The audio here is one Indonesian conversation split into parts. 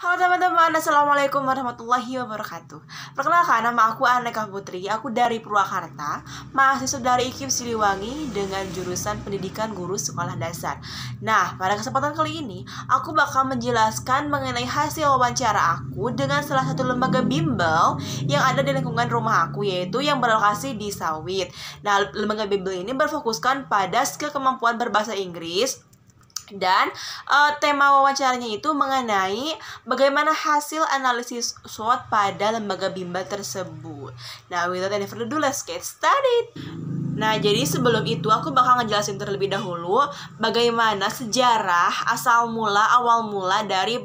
Halo teman-teman, Assalamualaikum warahmatullahi wabarakatuh. Perkenalkan, nama aku Aneka Putri. Aku dari Purwakarta, mahasiswa dari IKIP Siliwangi dengan jurusan Pendidikan Guru Sekolah Dasar. Nah, pada kesempatan kali ini, aku bakal menjelaskan mengenai hasil wawancara aku dengan salah satu lembaga bimbel yang ada di lingkungan rumah aku, yaitu yang berlokasi di Sawit. Nah, lembaga bimbel ini berfokuskan pada skill kemampuan berbahasa Inggris. Dan tema wawancaranya itu mengenai bagaimana hasil analisis SWOT pada lembaga bimbel tersebut. Nah, without any further ado, let's get started. Nah, jadi sebelum itu aku bakal ngejelasin terlebih dahulu bagaimana sejarah awal mula dari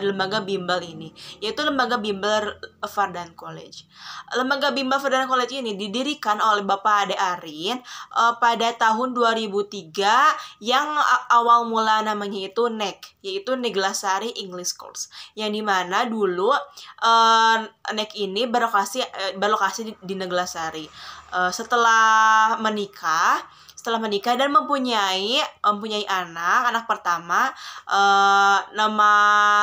lembaga bimbel ini, yaitu lembaga bimbel Fardan College. Lembaga bimbel Fardan College ini didirikan oleh Bapak Ade Arin pada tahun 2003 yang awal mula namanya itu NEC, yaitu Neglasari English Course, yang dimana dulu NEC ini berlokasi di Neglasari. Setelah menikah dan mempunyai anak pertama, nama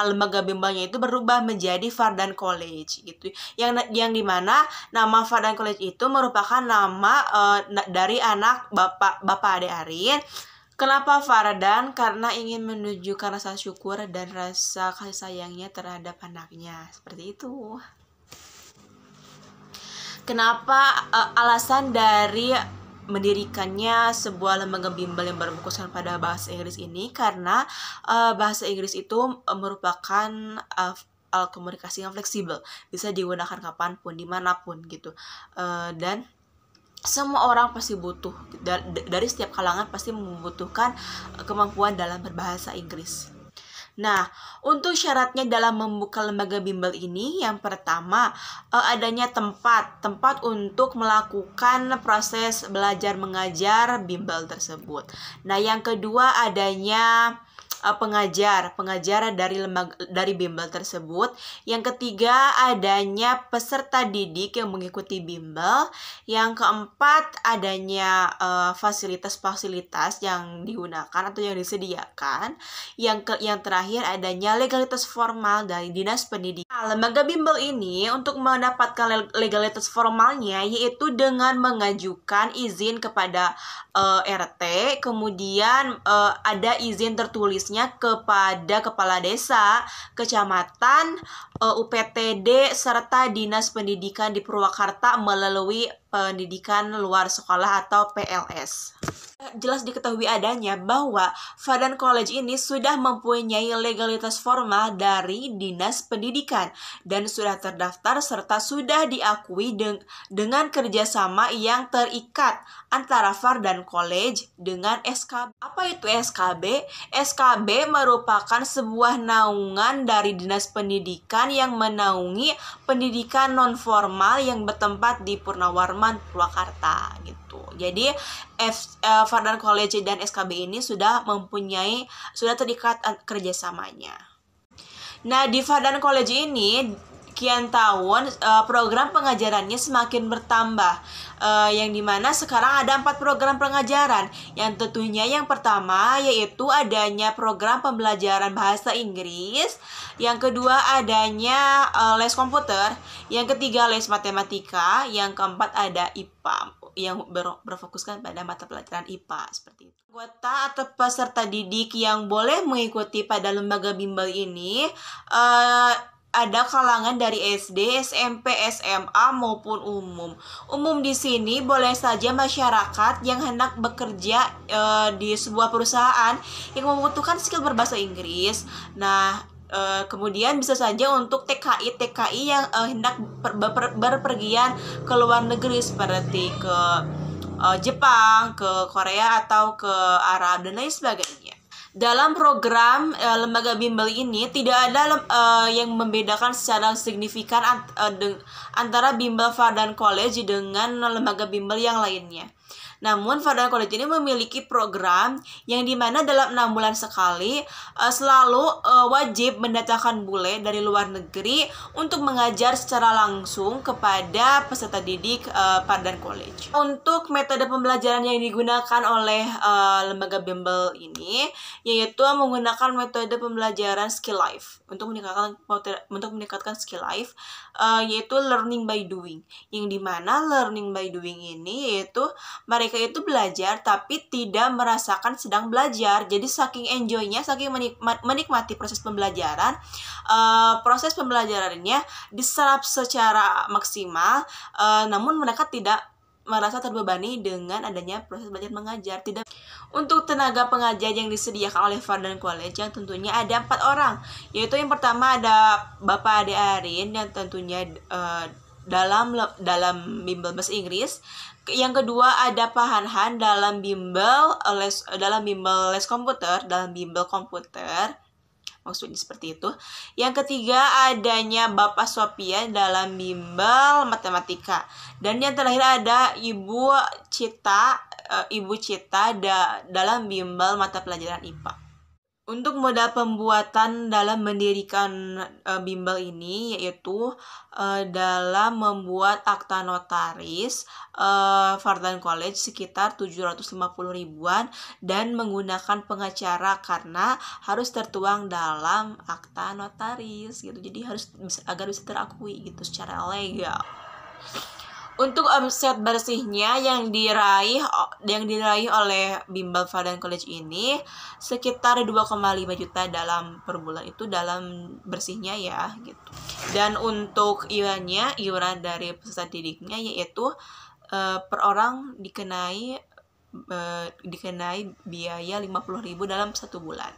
lembaga bimbelnya itu berubah menjadi Fardan College gitu. Yang dimana nama Fardan College itu merupakan nama dari anak Bapak Ade Arin. Kenapa Fardan? Karena ingin menunjukkan rasa syukur dan rasa kasih sayangnya terhadap anaknya. Seperti itu. Kenapa alasan dari mendirikannya sebuah lembaga bimbel yang berfokuskan pada bahasa Inggris ini? Karena bahasa Inggris itu merupakan alat komunikasi yang fleksibel, bisa digunakan kapanpun, dimanapun gitu, dan semua orang pasti butuh, dari setiap kalangan pasti membutuhkan kemampuan dalam berbahasa Inggris. Nah, untuk syaratnya dalam membuka lembaga bimbel ini, yang pertama adanya tempat untuk melakukan proses belajar mengajar bimbel tersebut. Nah, yang kedua adanya pengajar dari bimbel tersebut. Yang ketiga adanya peserta didik yang mengikuti bimbel. Yang keempat adanya fasilitas-fasilitas yang digunakan atau yang disediakan. Yang terakhir adanya legalitas formal dari Dinas Pendidikan. Nah, lembaga bimbel ini untuk mendapatkan legalitas formalnya yaitu dengan mengajukan izin kepada RT, kemudian ada izin tertulisnya kepada kepala desa, kecamatan, UPTD, serta Dinas Pendidikan di Purwakarta melalui pendidikan luar sekolah atau PLS. Jelas diketahui adanya bahwa Fardan College ini sudah mempunyai legalitas formal dari Dinas Pendidikan dan sudah terdaftar serta sudah diakui dengan kerjasama yang terikat antara Fardan College dengan SKB. Apa itu SKB? SKB merupakan sebuah naungan dari Dinas Pendidikan yang menaungi pendidikan non-formal yang bertempat di Purnawarman, Purwakarta gitu. Jadi Fardan College dan SKB ini sudah terikat kerjasamanya. Nah, di Fardan College ini kian tahun program pengajarannya semakin bertambah, yang dimana sekarang ada 4 program pengajaran. Yang tentunya yang pertama yaitu adanya program pembelajaran bahasa Inggris, yang kedua adanya les komputer, yang ketiga les matematika, yang keempat ada IPA yang berfokuskan pada mata pelajaran IPA seperti itu. Anggota atau peserta didik yang boleh mengikuti pada lembaga bimbel ini ada kalangan dari SD, SMP, SMA maupun umum. Umum di sini boleh saja masyarakat yang hendak bekerja di sebuah perusahaan yang membutuhkan skill berbahasa Inggris. Nah, kemudian bisa saja untuk TKI yang hendak berpergian ke luar negeri seperti ke Jepang, ke Korea atau ke Arab dan lain sebagainya. Dalam program lembaga bimbel ini tidak ada yang membedakan secara signifikan antara bimbel Fardan College dengan lembaga bimbel yang lainnya. Namun Fardan College ini memiliki program yang dimana dalam 6 bulan sekali selalu wajib mendatangkan bule dari luar negeri untuk mengajar secara langsung kepada peserta didik Fardan College. Untuk metode pembelajaran yang digunakan oleh lembaga bimbel ini yaitu menggunakan metode pembelajaran skill life untuk meningkatkan skill life, yaitu learning by doing, yang dimana learning by doing ini yaitu mereka itu belajar tapi tidak merasakan sedang belajar. Jadi saking enjoynya, saking menikmati proses pembelajaran, proses pembelajarannya diserap secara maksimal, namun mereka tidak merasa terbebani dengan adanya proses belajar mengajar. Tidak. Untuk tenaga pengajar yang disediakan oleh Fardan College yang tentunya ada 4 orang, yaitu yang pertama ada Bapak Ade Arin yang tentunya dalam bimbel bahasa Inggris. Yang kedua ada Pak Han dalam bimbel les komputer, dalam bimbel komputer. Maksudnya seperti itu. Yang ketiga adanya Bapak Sopian dalam bimbel matematika. Dan yang terakhir ada Ibu Cita dalam bimbel mata pelajaran IPA. Untuk modal pembuatan dalam mendirikan bimbel ini yaitu dalam membuat akta notaris Fardan College sekitar 750 ribuan dan menggunakan pengacara karena harus tertuang dalam akta notaris gitu. Jadi harus agar bisa terakui gitu secara legal. Untuk omset bersihnya yang diraih oleh bimbel Fardan College ini sekitar 2,5 juta dalam per bulan, itu dalam bersihnya ya gitu. Dan untuk iuran dari peserta didiknya yaitu per orang dikenai biaya 50.000 dalam 1 bulan.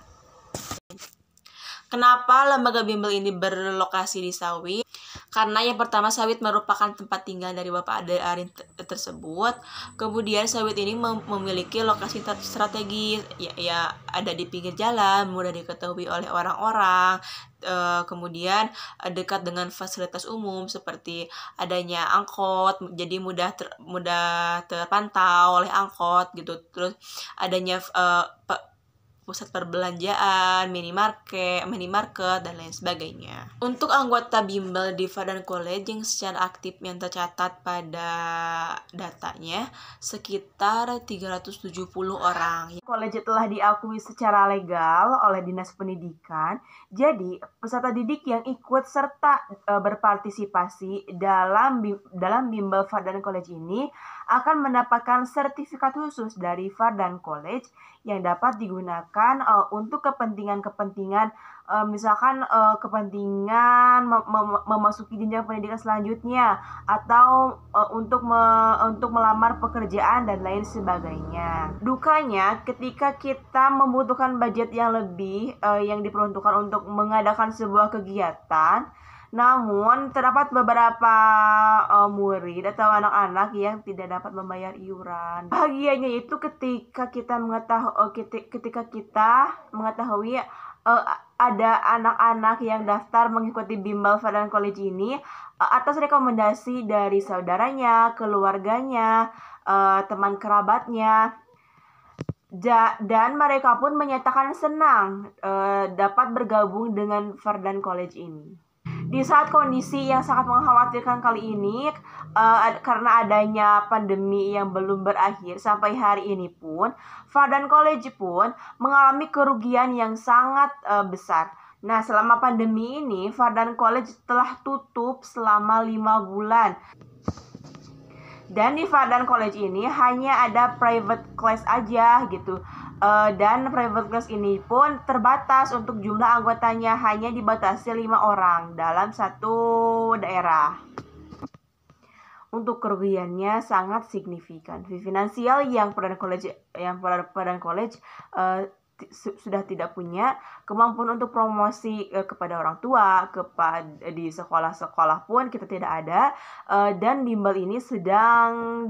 Kenapa lembaga bimbel ini berlokasi di Sawi? Karena yang pertama sawit merupakan tempat tinggal dari Bapak Ade Arin tersebut. Kemudian sawit ini memiliki lokasi strategis, ya ada di pinggir jalan, mudah diketahui oleh orang-orang. Kemudian dekat dengan fasilitas umum seperti adanya angkot, jadi mudah terpantau oleh angkot gitu. Terus adanya pusat perbelanjaan, minimarket, dan lain sebagainya. Untuk anggota bimbel di Fardan College yang secara aktif yang tercatat pada datanya sekitar 370 orang. College telah diakui secara legal oleh Dinas Pendidikan. Jadi, peserta didik yang ikut serta berpartisipasi dalam bimbel Fardan College ini akan mendapatkan sertifikat khusus dari Fardan College yang dapat digunakan untuk kepentingan misalkan kepentingan memasuki jenjang pendidikan selanjutnya atau untuk melamar pekerjaan dan lain sebagainya. Dukanya ketika kita membutuhkan budget yang lebih yang diperuntukkan untuk mengadakan sebuah kegiatan, namun terdapat beberapa murid atau anak-anak yang tidak dapat membayar iuran. Bahagianya itu ketika kita mengetahui ada anak-anak yang daftar mengikuti bimbel Fardan College ini atas rekomendasi dari saudaranya, keluarganya, teman kerabatnya. Dan mereka pun menyatakan senang dapat bergabung dengan Fardan College ini. Di saat kondisi yang sangat mengkhawatirkan kali ini, karena adanya pandemi yang belum berakhir sampai hari ini pun, Fardan College pun mengalami kerugian yang sangat besar. Nah, selama pandemi ini, Fardan College telah tutup selama 5 bulan. Dan di Fardan College ini hanya ada private class aja gitu. Dan private class ini pun terbatas untuk jumlah anggotanya, hanya dibatasi 5 orang dalam satu daerah. Untuk kerugiannya sangat signifikan. Finansial yang Fardan College sudah tidak punya kemampuan untuk promosi kepada orang tua, di sekolah-sekolah pun kita tidak ada, dan bimbel ini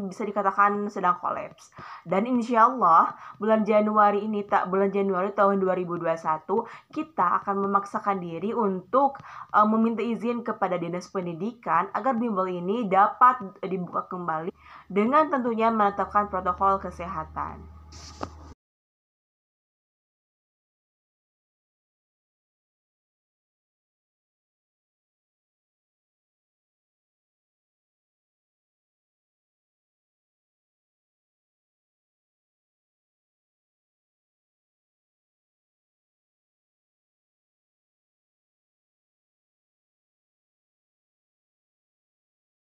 bisa dikatakan sedang kolaps. Dan insya Allah bulan Januari tahun 2021 kita akan memaksakan diri untuk meminta izin kepada Dinas Pendidikan agar bimbel ini dapat dibuka kembali dengan tentunya menetapkan protokol kesehatan.